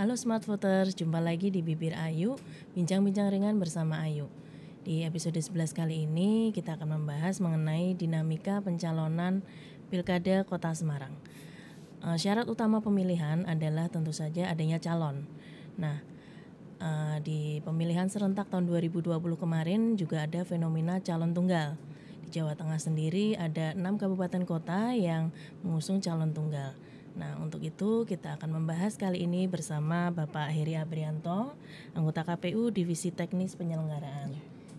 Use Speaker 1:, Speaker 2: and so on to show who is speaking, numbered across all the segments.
Speaker 1: Halo Smart Voters, jumpa lagi di Bibir Ayu, bincang-bincang ringan bersama Ayu. Di episode 11 kali ini kita akan membahas mengenai dinamika pencalonan Pilkada Kota Semarang. Syarat utama pemilihan adalah tentu saja adanya calon. Nah, di pemilihan serentak tahun 2020 kemarin juga ada fenomena calon tunggal. Di Jawa Tengah sendiri ada 6 kabupaten kota yang mengusung calon tunggal. Nah, untuk itu kita akan membahas kali ini bersama Bapak Heri Abrianto, anggota KPU Divisi Teknis Penyelenggaraan.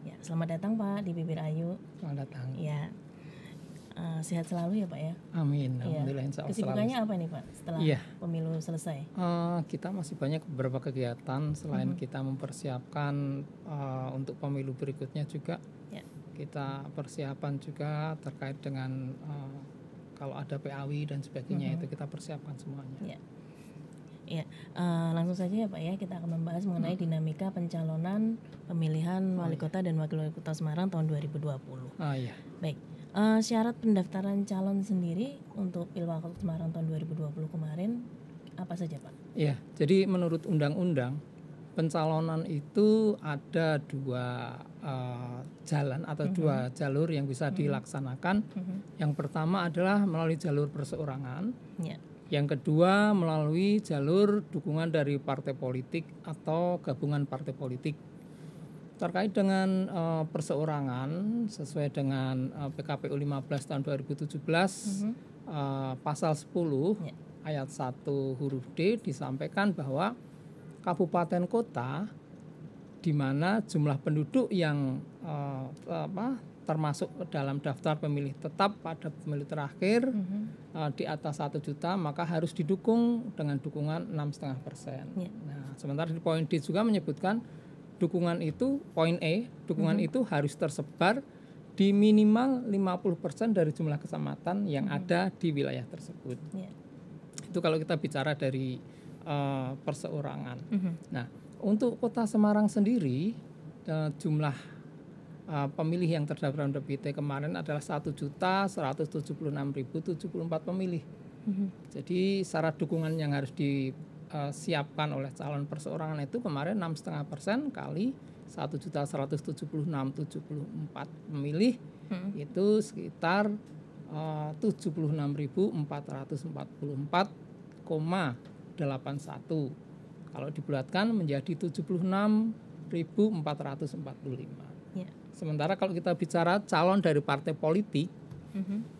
Speaker 1: Ya, selamat datang Pak di Bibir Ayu.
Speaker 2: Selamat datang.
Speaker 1: Ya, sehat selalu ya Pak ya.
Speaker 2: Amin.
Speaker 1: Ya.
Speaker 2: Alhamdulillah. Insya Allah.
Speaker 1: Kesibukannya apa nih Pak setelah pemilu selesai?
Speaker 2: Kita masih banyak beberapa kegiatan selain kita mempersiapkan untuk pemilu berikutnya juga.
Speaker 1: Ya.
Speaker 2: Kita persiapan juga terkait dengan kalau ada PAW dan sebagainya itu kita persiapkan semuanya.
Speaker 1: Ya. Ya, langsung saja ya Pak ya, kita akan membahas mengenai dinamika pencalonan pemilihan wali kota dan wakil wali kota Semarang tahun 2020.
Speaker 2: Iya.
Speaker 1: Baik, syarat pendaftaran calon sendiri untuk Pilwakot Semarang tahun 2020 kemarin apa saja Pak?
Speaker 2: Iya, jadi menurut undang-undang pencalonan itu ada dua jalan atau dua jalur yang bisa dilaksanakan. Yang pertama adalah melalui jalur perseorangan.
Speaker 1: Ya.
Speaker 2: Yang kedua melalui jalur dukungan dari partai politik atau gabungan partai politik. Terkait dengan perseorangan sesuai dengan PKPU 15 tahun 2017 pasal 10 ayat 1 huruf D disampaikan bahwa kabupaten kota di mana jumlah penduduk yang termasuk dalam daftar pemilih tetap pada pemilu terakhir di atas 1 juta maka harus didukung dengan dukungan 6,5%. Nah, sementara di poin D juga menyebutkan dukungan itu, poin E, dukungan itu harus tersebar di minimal 50% dari jumlah kecamatan yang ada di wilayah tersebut. Itu kalau kita bicara dari perseorangan. Nah, untuk Kota Semarang sendiri jumlah pemilih yang terdaftar dalam DPT kemarin adalah 1.176.074 pemilih. Jadi syarat dukungan yang harus disiapkan oleh calon perseorangan itu kemarin 6,5% kali 1.176.074 pemilih itu sekitar 76.444,81. Kalau dibulatkan menjadi 76.445. Sementara kalau kita bicara calon dari partai politik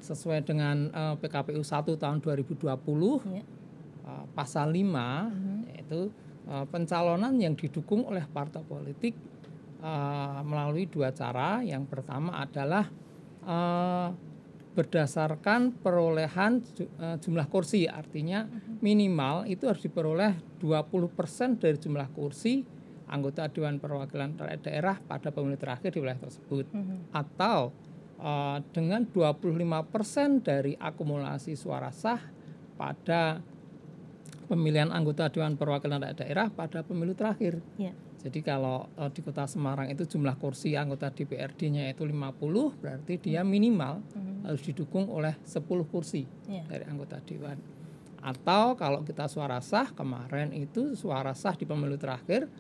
Speaker 2: sesuai dengan PKPU 1 tahun 2020 pasal 5 yaitu pencalonan yang didukung oleh partai politik melalui dua cara. Yang pertama adalah berdasarkan perolehan jumlah kursi, artinya minimal itu harus diperoleh 20% dari jumlah kursi anggota Dewan Perwakilan Rakyat Daerah pada pemilu terakhir di wilayah tersebut, atau dengan 25% dari akumulasi suara sah pada pemilihan anggota Dewan Perwakilan Rakyat Daerah pada pemilu terakhir. Jadi kalau di Kota Semarang itu jumlah kursi anggota DPRD-nya itu 50, berarti dia minimal harus didukung oleh 10 kursi dari anggota Dewan. Atau kalau kita suara sah, kemarin itu suara sah di pemilu terakhir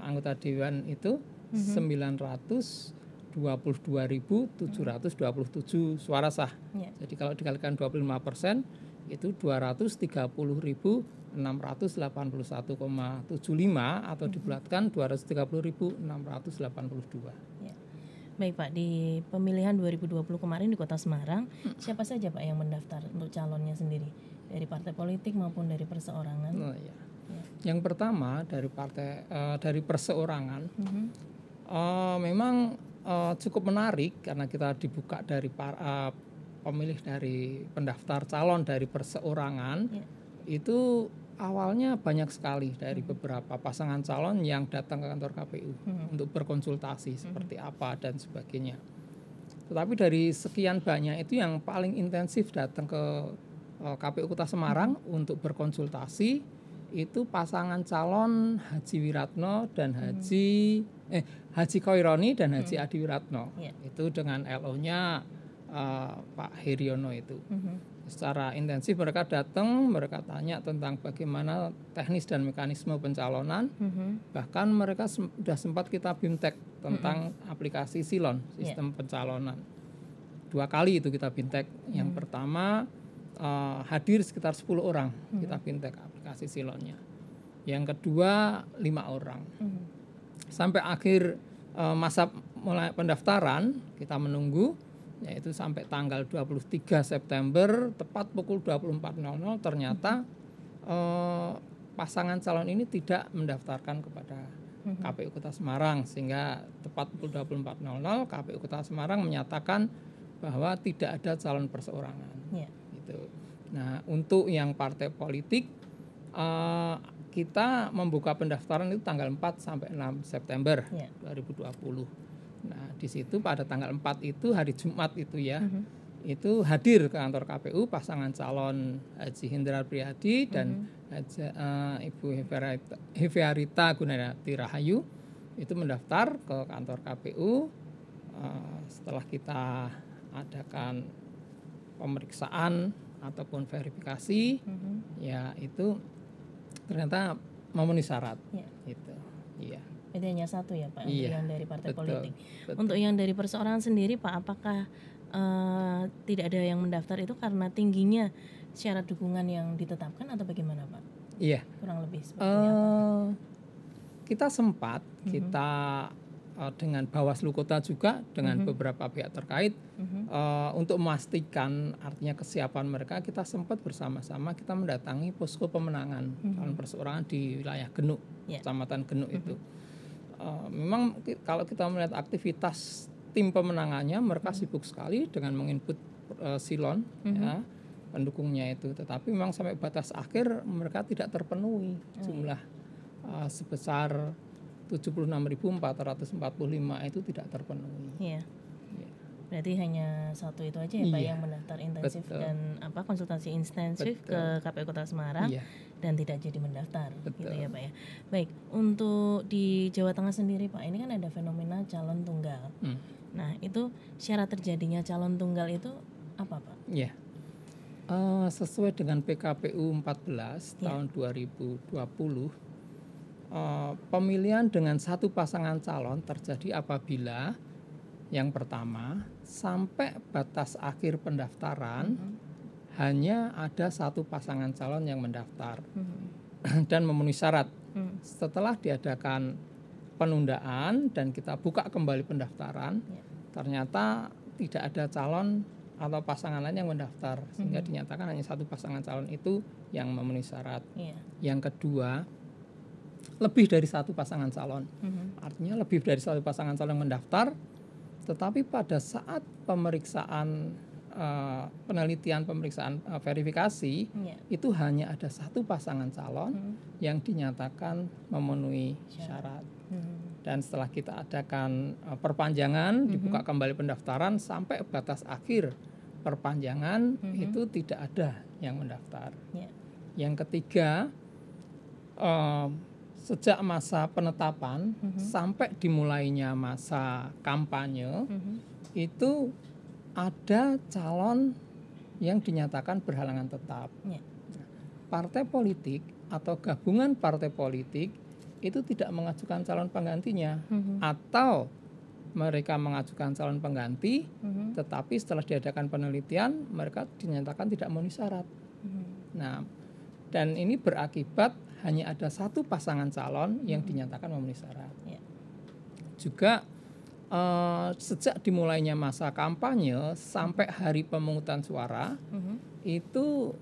Speaker 2: anggota Dewan itu 922.727 suara sah. Jadi kalau dikalikan 25% itu 230.681,75 atau dibulatkan 230.682.
Speaker 1: Baik Pak, di pemilihan 2020 kemarin di Kota Semarang, siapa saja Pak yang mendaftar untuk calonnya sendiri? Dari partai politik maupun dari perseorangan?
Speaker 2: Yang pertama dari perseorangan, memang cukup menarik karena kita dibuka dari pemilih dari pendaftar calon dari perseorangan. Itu awalnya banyak sekali dari beberapa pasangan calon yang datang ke kantor KPU untuk berkonsultasi seperti apa dan sebagainya. Tetapi dari sekian banyak itu yang paling intensif datang ke KPU Kota Semarang untuk berkonsultasi itu pasangan calon Haji Wiratno dan Haji Koironi dan Haji Adi Wiratno. Itu dengan LO-nya Pak Heriono itu. Secara intensif mereka datang, mereka tanya tentang bagaimana teknis dan mekanisme pencalonan. Bahkan mereka sudah sempat kita bimtek tentang aplikasi Silon, sistem pencalonan. 2 kali itu kita bimtek. Yang pertama hadir sekitar 10 orang kita bimtek aplikasi Silonnya. Yang kedua 5 orang. Sampai akhir masa mulai pendaftaran kita menunggu, yaitu sampai tanggal 23 September tepat pukul 24.00 ternyata pasangan calon ini tidak mendaftarkan kepada KPU Kota Semarang, sehingga tepat pukul 24.00 KPU Kota Semarang menyatakan bahwa tidak ada calon perseorangan. Gitu. Nah, untuk yang partai politik kita membuka pendaftaran itu tanggal 4 sampai 6 September 2020. Nah, di situ pada tanggal 4 itu hari Jumat itu ya, itu hadir ke kantor KPU pasangan calon Haji Hendrar Priyadi dan Ibu Heviarita Gunarti Rahayu itu mendaftar ke kantor KPU. Setelah kita adakan pemeriksaan ataupun verifikasi, ya itu ternyata memenuhi syarat. Gitu. Iya.
Speaker 1: Itu hanya satu ya Pak, untuk yang dari partai politik.
Speaker 2: Betul.
Speaker 1: Untuk yang dari perseorangan sendiri Pak, apakah tidak ada yang mendaftar itu karena tingginya syarat dukungan yang ditetapkan atau bagaimana Pak?
Speaker 2: Iya.
Speaker 1: Kurang lebih seperti apa?
Speaker 2: Kita sempat kita dengan Bawaslu Kota juga dengan beberapa pihak terkait untuk memastikan artinya kesiapan mereka, kita sempat bersama-sama kita mendatangi posko pemenangan calon perseorangan di wilayah Genuk, Kecamatan Genuk itu. Memang kalau kita melihat aktivitas tim pemenangannya, mereka sibuk sekali dengan menginput Silon ya, pendukungnya itu, tetapi memang sampai batas akhir mereka tidak terpenuhi jumlah sebesar 76.445 itu tidak terpenuhi.
Speaker 1: Iya. Berarti hanya satu itu aja ya Pak yang mendaftar intensif dan konsultasi intensif ke KPU Kota Semarang dan tidak jadi mendaftar. Gitu ya Pak ya. Baik, untuk di Jawa Tengah sendiri Pak, ini kan ada fenomena calon tunggal. Nah, itu syarat terjadinya calon tunggal itu apa Pak?
Speaker 2: Iya. Sesuai dengan PKPU 14 tahun 2020, pemilihan dengan satu pasangan calon terjadi apabila yang pertama, sampai batas akhir pendaftaran hanya ada satu pasangan calon yang mendaftar dan memenuhi syarat. Setelah diadakan penundaan dan kita buka kembali pendaftaran, ternyata tidak ada calon atau pasangan lain yang mendaftar, sehingga dinyatakan hanya satu pasangan calon itu yang memenuhi syarat. Yang kedua, lebih dari satu pasangan calon, artinya lebih dari satu pasangan calon yang mendaftar, tetapi pada saat pemeriksaan penelitian pemeriksaan verifikasi itu hanya ada satu pasangan calon yang dinyatakan memenuhi syarat. Dan setelah kita adakan perpanjangan, dibuka kembali pendaftaran sampai batas akhir perpanjangan itu tidak ada yang mendaftar. Yang ketiga, sejak masa penetapan sampai dimulainya masa kampanye itu ada calon yang dinyatakan berhalangan tetap. Partai politik atau gabungan partai politik itu tidak mengajukan calon penggantinya, atau mereka mengajukan calon pengganti, tetapi setelah diadakan penelitian mereka dinyatakan tidak memenuhi syarat. Nah, dan ini berakibat hanya ada satu pasangan calon yang dinyatakan memenuhi syarat. Juga sejak dimulainya masa kampanye sampai hari pemungutan suara itu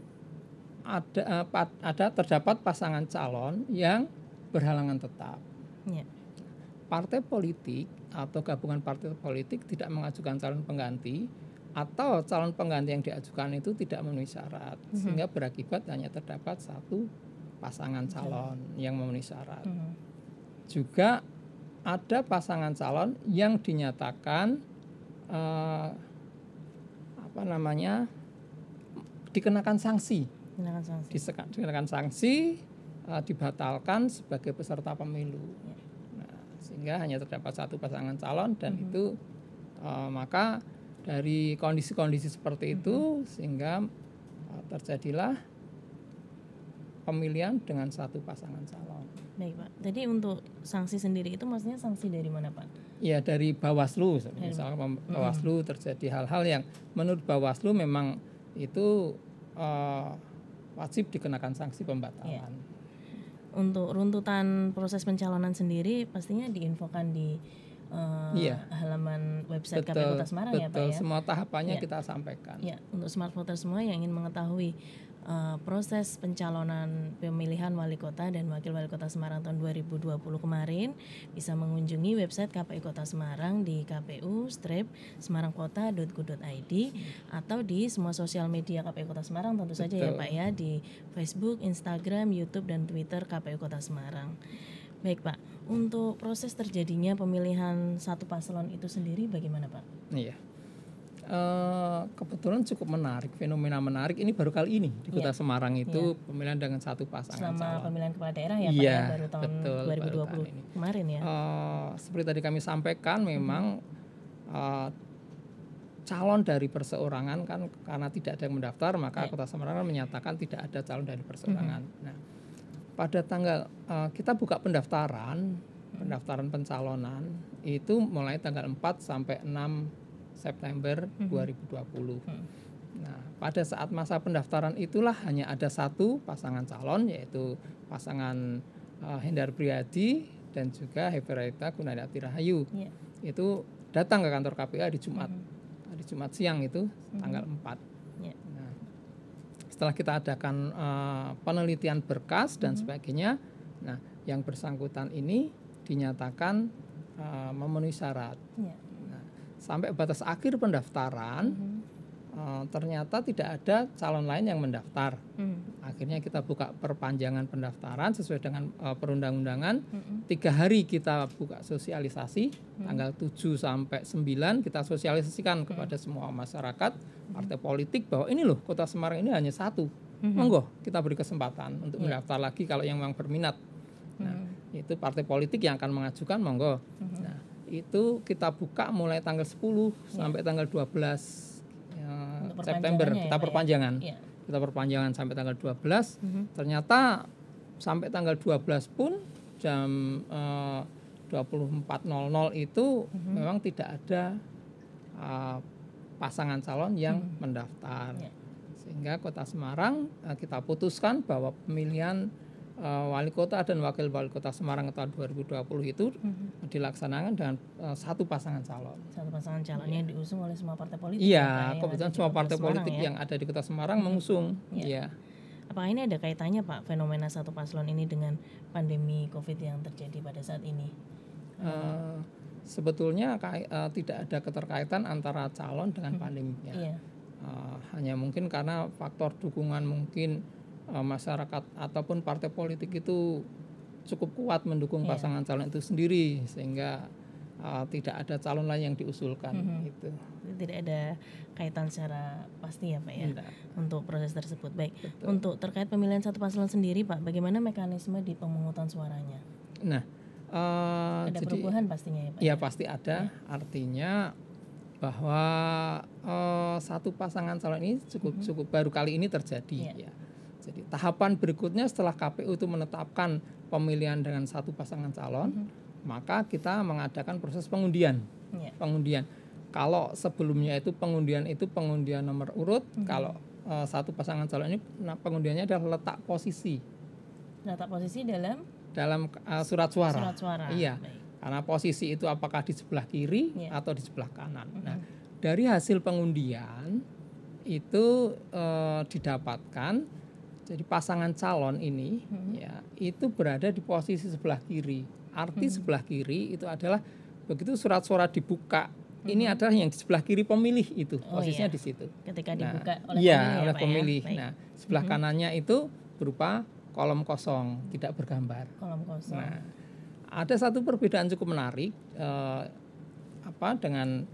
Speaker 2: terdapat pasangan calon yang berhalangan tetap. Partai politik atau gabungan partai politik tidak mengajukan calon pengganti, atau calon pengganti yang diajukan itu tidak memenuhi syarat, sehingga berakibat hanya terdapat satu pasangan calon yang memenuhi syarat. Juga ada pasangan calon yang dinyatakan dikenakan sanksi, dibatalkan sebagai peserta pemilu. Nah, sehingga hanya terdapat satu pasangan calon dan itu maka dari kondisi-kondisi seperti itu sehingga terjadilah pemilihan dengan satu pasangan calon.
Speaker 1: Baik Pak. Jadi untuk sanksi sendiri itu maksudnya sanksi dari mana Pak?
Speaker 2: Ya dari Bawaslu, misalnya Bawaslu terjadi hal-hal yang menurut Bawaslu memang itu wajib dikenakan sanksi pembatalan.
Speaker 1: Ya. Untuk runtutan proses pencalonan sendiri pastinya diinfokan di halaman website KPU Kota Semarang ya Pak ya.
Speaker 2: Semua tahapannya kita sampaikan.
Speaker 1: Ya, untuk smart voter semua yang ingin mengetahui proses pencalonan pemilihan wali kota dan wakil wali kota Semarang tahun 2020 kemarin bisa mengunjungi website KPU Kota Semarang di kpu-semarangkota.go.id atau di semua sosial media KPU Kota Semarang tentu saja ya Pak ya, di Facebook, Instagram, YouTube dan Twitter KPU Kota Semarang. Baik Pak, untuk proses terjadinya pemilihan satu paslon itu sendiri bagaimana Pak?
Speaker 2: Iya. Kebetulan cukup menarik, fenomena menarik ini baru kali ini di Kota Semarang itu pemilihan dengan satu pasangan calon.
Speaker 1: Selama pemilihan kepala daerah ya Pak ya, baru tahun 2020 kemarin ya.
Speaker 2: Seperti tadi kami sampaikan memang calon dari perseorangan kan karena tidak ada yang mendaftar maka Kota Semarang menyatakan tidak ada calon dari perseorangan. Nah, pada tanggal kita buka pendaftaran pencalonan itu mulai tanggal 4 sampai 6 September 2020. Nah, pada saat masa pendaftaran itulah hanya ada satu pasangan calon yaitu pasangan Hendar Priyadi dan juga Heverita Gunadati Rahayu. Itu datang ke kantor KPU di Jumat. Di Jumat siang itu tanggal 4. Nah, setelah kita adakan penelitian berkas dan sebagainya, nah yang bersangkutan ini dinyatakan memenuhi syarat. Sampai batas akhir pendaftaran ternyata tidak ada calon lain yang mendaftar. Akhirnya kita buka perpanjangan pendaftaran sesuai dengan perundang-undangan. 3 hari kita buka sosialisasi, tanggal 7 sampai 9 kita sosialisasikan kepada semua masyarakat, partai politik bahwa ini loh Kota Semarang ini hanya satu. Monggo kita beri kesempatan untuk mendaftar lagi kalau yang memang berminat. Nah, itu partai politik yang akan mengajukan monggo. Nah, itu kita buka mulai tanggal 10 sampai tanggal 12 September kita perpanjangan. Kita perpanjangan sampai tanggal 12. Ternyata sampai tanggal 12 pun jam 24.00 itu memang tidak ada pasangan calon yang mendaftar. Sehingga Kota Semarang kita putuskan bahwa pemilihan wali kota dan wakil wali kota Semarang tahun 2020 itu dilaksanakan dengan satu pasangan calon.
Speaker 1: Satu pasangan calon yang diusung oleh semua partai politik.
Speaker 2: Iya, kebetulan semua partai politik yang ada di Kota Semarang mengusung. Iya.
Speaker 1: Apakah ini ada kaitannya Pak fenomena satu paslon ini dengan pandemi COVID yang terjadi pada saat ini?
Speaker 2: Sebetulnya tidak ada keterkaitan antara calon dengan pandeminya. Hanya mungkin karena faktor dukungan mungkin masyarakat ataupun partai politik itu cukup kuat mendukung pasangan calon itu sendiri sehingga tidak ada calon lain yang diusulkan. Gitu.
Speaker 1: Tidak ada kaitan secara pasti ya Pak ya untuk proses tersebut. Baik.
Speaker 2: Betul.
Speaker 1: Untuk terkait pemilihan satu paslon sendiri Pak, bagaimana mekanisme di pemungutan suaranya?
Speaker 2: Nah,
Speaker 1: ada perubahan pastinya ya Pak?
Speaker 2: Ya pasti ada. Artinya bahwa satu pasangan calon ini cukup baru kali ini terjadi. Ya. Jadi tahapan berikutnya setelah KPU itu menetapkan pemilihan dengan satu pasangan calon, maka kita mengadakan proses pengundian. Pengundian. Kalau sebelumnya itu pengundian nomor urut, kalau satu pasangan calon ini pengundiannya adalah letak posisi.
Speaker 1: Letak posisi dalam
Speaker 2: surat suara.
Speaker 1: Surat suara.
Speaker 2: Iya. Baik. Karena posisi itu apakah di sebelah kiri atau di sebelah kanan. Nah, dari hasil pengundian itu didapatkan. Jadi pasangan calon ini ya itu berada di posisi sebelah kiri. Arti sebelah kiri itu adalah begitu surat suara dibuka, ini adalah yang di sebelah kiri pemilih itu, posisinya di situ.
Speaker 1: Ketika dibuka oleh
Speaker 2: pemilih. Nah, sebelah kanannya itu berupa kolom kosong, tidak bergambar.
Speaker 1: Kolom kosong.
Speaker 2: Nah, ada satu perbedaan cukup menarik dengan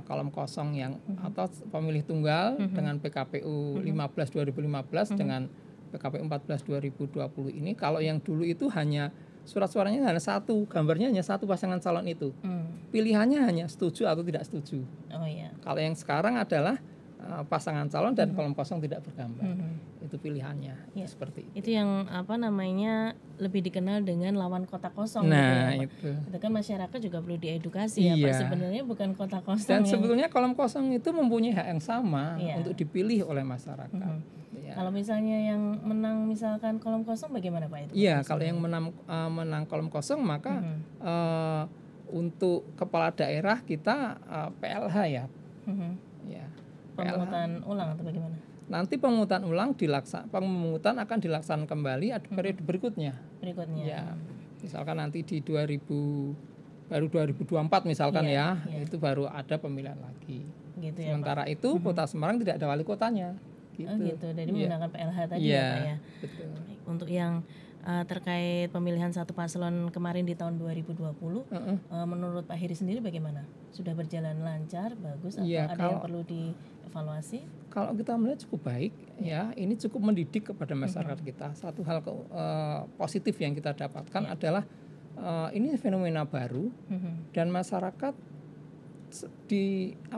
Speaker 2: kolom kosong yang atau pemilih tunggal dengan PKPU 15 2015 dengan PKPU 14 2020 ini. Kalau yang dulu itu hanya surat suaranya hanya satu, gambarnya hanya satu pasangan calon itu. Pilihannya hanya setuju atau tidak setuju.
Speaker 1: Oh iya.
Speaker 2: Kalau yang sekarang adalah pasangan calon dan kolom kosong tidak bergambar. Itu pilihannya.
Speaker 1: Ya.
Speaker 2: Seperti
Speaker 1: itu yang lebih dikenal dengan lawan kotak kosong
Speaker 2: nah,
Speaker 1: gitu ya, Pak. Itu kan masyarakat juga perlu diedukasi ya, Pak.
Speaker 2: Iya.
Speaker 1: Sebenarnya bukan kotak kosong
Speaker 2: Dan
Speaker 1: yang
Speaker 2: sebetulnya kolom kosong itu mempunyai hak yang sama
Speaker 1: Iya.
Speaker 2: untuk dipilih oleh masyarakat. Ya.
Speaker 1: Kalau misalnya yang menang misalkan kolom kosong bagaimana, Pak? Itu
Speaker 2: Iya, kalau yang menang kolom kosong maka untuk kepala daerah kita PLH ya. Ya.
Speaker 1: Pemungutan ulang atau bagaimana?
Speaker 2: Nanti pemungutan akan dilaksanakan kembali ada periode berikutnya. Ya. Misalkan nanti di 2024 misalkan ya, itu baru ada pemilihan lagi.
Speaker 1: Gitu ya,
Speaker 2: sementara itu Kota Semarang tidak ada wali kotanya. Gitu.
Speaker 1: Oh gitu. Jadi menggunakan PLH tadi ya, Pak ya.
Speaker 2: Betul.
Speaker 1: Untuk yang terkait pemilihan satu paslon kemarin di tahun 2020, menurut Pak Heri sendiri bagaimana? Sudah berjalan lancar, bagus, atau ada yang perlu dievaluasi?
Speaker 2: Kalau kita melihat cukup baik, ya ini cukup mendidik kepada masyarakat kita. Satu hal positif yang kita dapatkan adalah ini fenomena baru dan masyarakat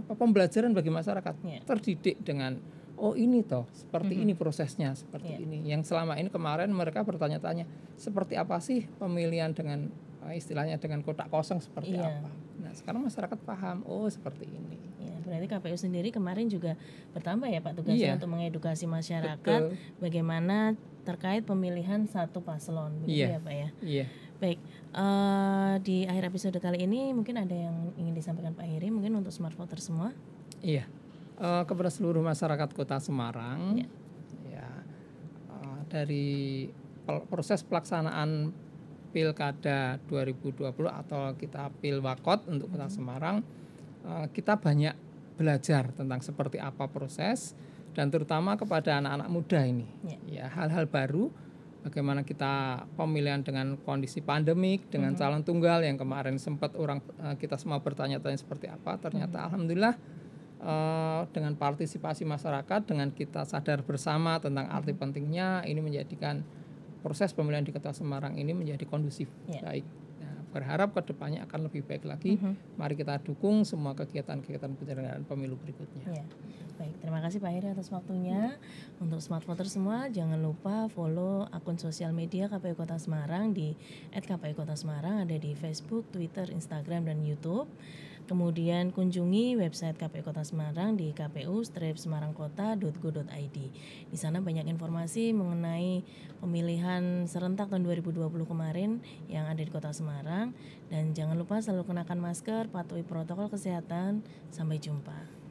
Speaker 2: pembelajaran bagi masyarakat terdidik dengan ini toh seperti ini prosesnya seperti ini. Yang selama ini kemarin mereka bertanya-tanya seperti apa sih pemilihan dengan istilahnya dengan kotak kosong seperti apa. Nah sekarang masyarakat paham seperti ini.
Speaker 1: Ya, berarti KPU sendiri kemarin juga bertambah ya Pak tugasnya untuk mengedukasi masyarakat bagaimana terkait pemilihan satu paslon, begitu ya Pak ya.
Speaker 2: Iya.
Speaker 1: Baik, di akhir episode kali ini mungkin ada yang ingin disampaikan Pak Heri mungkin untuk smart voter semua.
Speaker 2: Iya. Kepada seluruh masyarakat Kota Semarang, dari proses pelaksanaan Pilkada 2020 atau kita Pilwakot untuk Kota Semarang, kita banyak belajar tentang seperti apa proses dan terutama kepada anak-anak muda ini, ya hal-hal baru. Bagaimana kita pemilihan dengan kondisi pandemik, dengan calon tunggal yang kemarin sempat kita semua bertanya-tanya seperti apa, ternyata alhamdulillah. Dengan partisipasi masyarakat, dengan kita sadar bersama tentang arti pentingnya, ini menjadikan proses pemilihan di Kota Semarang ini menjadi kondusif, baik. Nah, berharap kedepannya akan lebih baik lagi. Mari kita dukung semua kegiatan-kegiatan penyelenggaraan pemilu berikutnya.
Speaker 1: Baik, terima kasih Pak Heri atas waktunya. Untuk smart voter semua, jangan lupa follow akun sosial media KPU Kota Semarang di @kpu-kota-semarang, ada di Facebook, Twitter, Instagram, dan YouTube. Kemudian kunjungi website KPU Kota Semarang di kpu-semarangkota.go.id. Di sana banyak informasi mengenai pemilihan serentak tahun 2020 kemarin yang ada di Kota Semarang. Dan jangan lupa selalu kenakan masker, patuhi protokol kesehatan. Sampai jumpa.